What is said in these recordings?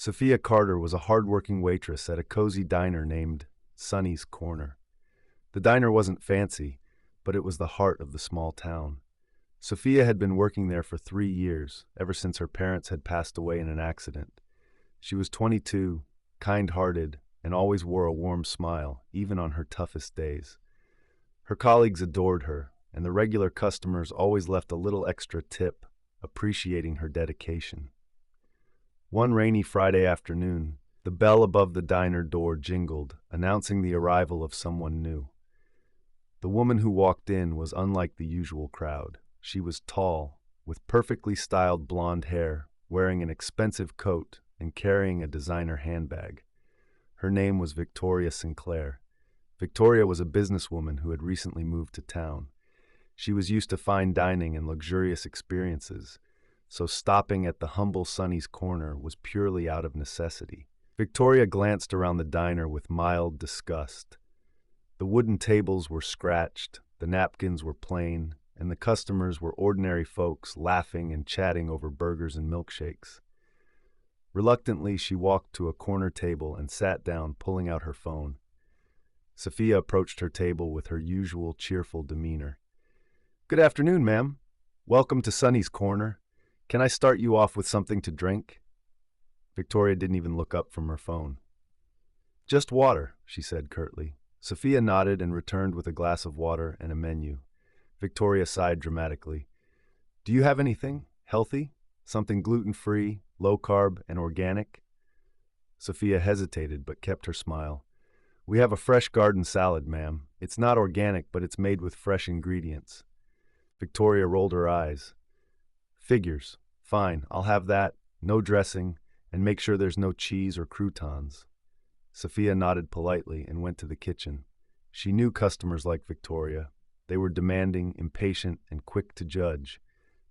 Sophia Carter was a hardworking waitress at a cozy diner named Sonny's Corner. The diner wasn't fancy, but it was the heart of the small town. Sophia had been working there for 3 years, ever since her parents had passed away in an accident. She was 22, kind-hearted, and always wore a warm smile, even on her toughest days. Her colleagues adored her, and the regular customers always left a little extra tip, appreciating her dedication. One rainy Friday afternoon, the bell above the diner door jingled, announcing the arrival of someone new. The woman who walked in was unlike the usual crowd. She was tall, with perfectly styled blonde hair, wearing an expensive coat and carrying a designer handbag. Her name was Victoria Sinclair. Victoria was a businesswoman who had recently moved to town. She was used to fine dining and luxurious experiences, so stopping at the humble Sonny's Corner was purely out of necessity. Victoria glanced around the diner with mild disgust. The wooden tables were scratched, the napkins were plain, and the customers were ordinary folks laughing and chatting over burgers and milkshakes. Reluctantly, she walked to a corner table and sat down, pulling out her phone. Sophia approached her table with her usual cheerful demeanor. "Good afternoon, ma'am. Welcome to Sonny's Corner. Can I start you off with something to drink?" Victoria didn't even look up from her phone. "Just water," she said curtly. Sophia nodded and returned with a glass of water and a menu. Victoria sighed dramatically. "Do you have anything healthy? Something gluten-free, low-carb, and organic?" Sophia hesitated but kept her smile. "We have a fresh garden salad, ma'am. It's not organic, but it's made with fresh ingredients." Victoria rolled her eyes. "Figures. Fine, I'll have that, no dressing, and make sure there's no cheese or croutons." Sophia nodded politely and went to the kitchen. She knew customers like Victoria. They were demanding, impatient, and quick to judge,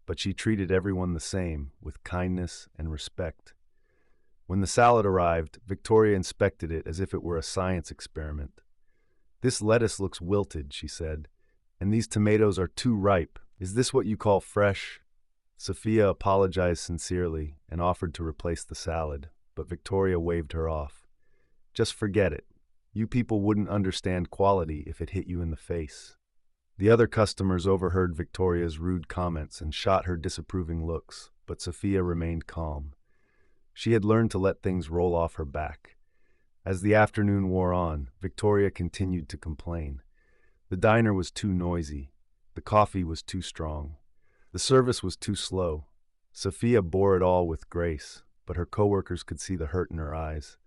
but she treated everyone the same, with kindness and respect. When the salad arrived, Victoria inspected it as if it were a science experiment. "This lettuce looks wilted," she said, "and these tomatoes are too ripe. Is this what you call fresh?" Sophia apologized sincerely and offered to replace the salad, but Victoria waved her off. "Just forget it. You people wouldn't understand quality if it hit you in the face." The other customers overheard Victoria's rude comments and shot her disapproving looks, but Sophia remained calm. She had learned to let things roll off her back. As the afternoon wore on, Victoria continued to complain. The diner was too noisy. The coffee was too strong. The service was too slow. Sophia bore it all with grace, but her coworkers could see the hurt in her eyes.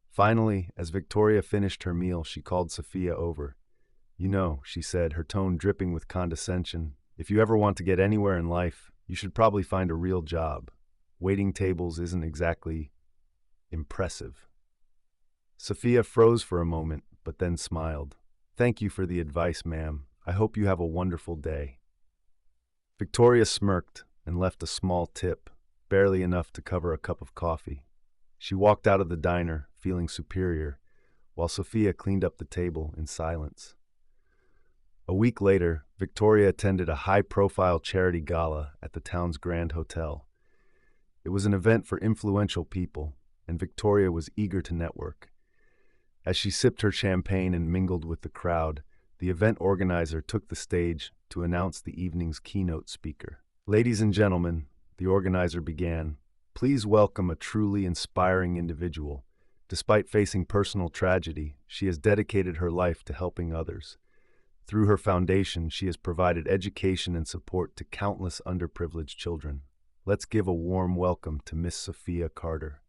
Finally, as Victoria finished her meal, she called Sophia over. "You know," she said, her tone dripping with condescension, "if you ever want to get anywhere in life, you should probably find a real job. Waiting tables isn't exactly impressive." Sophia froze for a moment, but then smiled. "Thank you for the advice, ma'am. I hope you have a wonderful day." Victoria smirked and left a small tip, barely enough to cover a cup of coffee. She walked out of the diner, feeling superior, while Sophia cleaned up the table in silence. A week later, Victoria attended a high-profile charity gala at the town's Grand Hotel. It was an event for influential people, and Victoria was eager to network. As she sipped her champagne and mingled with the crowd, the event organizer took the stage to announce the evening's keynote speaker. "Ladies and gentlemen," the organizer began, "please welcome a truly inspiring individual. Despite facing personal tragedy, she has dedicated her life to helping others. Through her foundation, she has provided education and support to countless underprivileged children. Let's give a warm welcome to Miss Sophia Carter."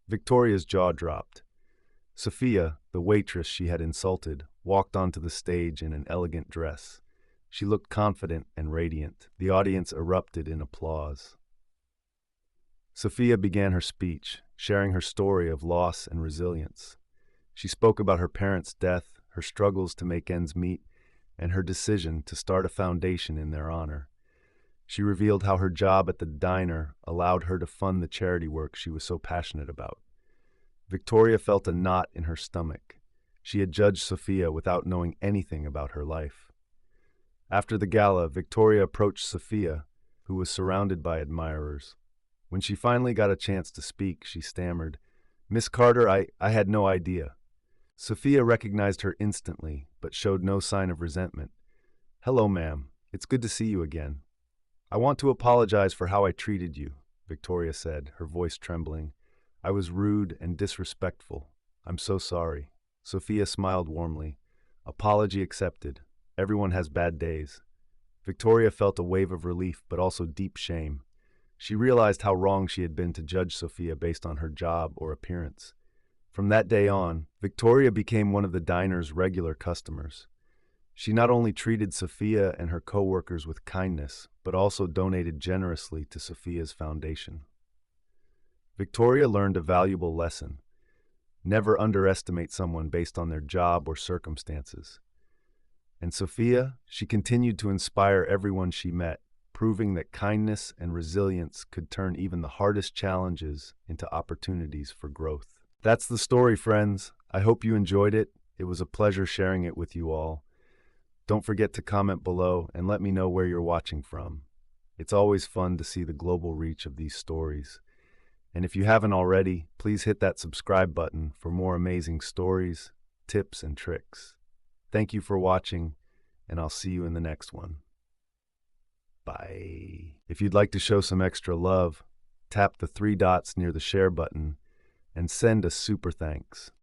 Victoria's jaw dropped. Sophia, the waitress she had insulted, walked onto the stage in an elegant dress. She looked confident and radiant. The audience erupted in applause. Sophia began her speech, sharing her story of loss and resilience. She spoke about her parents' death, her struggles to make ends meet, and her decision to start a foundation in their honor. She revealed how her job at the diner allowed her to fund the charity work she was so passionate about. Victoria felt a knot in her stomach. She had judged Sophia without knowing anything about her life. After the gala, Victoria approached Sophia, who was surrounded by admirers. When she finally got a chance to speak, she stammered, "Miss Carter, I had no idea." Sophia recognized her instantly, but showed no sign of resentment. "Hello, ma'am. It's good to see you again. I want to apologize for how I treated you," Victoria said, her voice trembling. "I was rude and disrespectful. I'm so sorry." Sophia smiled warmly. "Apology accepted. Everyone has bad days." Victoria felt a wave of relief, but also deep shame. She realized how wrong she had been to judge Sophia based on her job or appearance. From that day on, Victoria became one of the diner's regular customers. She not only treated Sophia and her co-workers with kindness, but also donated generously to Sophia's foundation. Victoria learned a valuable lesson. Never underestimate someone based on their job or circumstances. And Sophia, she continued to inspire everyone she met, proving that kindness and resilience could turn even the hardest challenges into opportunities for growth. That's the story, friends. I hope you enjoyed it. It was a pleasure sharing it with you all. Don't forget to comment below and let me know where you're watching from. It's always fun to see the global reach of these stories. And if you haven't already, please hit that subscribe button for more amazing stories, tips, and tricks. Thank you for watching, and I'll see you in the next one. Bye. If you'd like to show some extra love, tap the 3 dots near the share button and send a super thanks.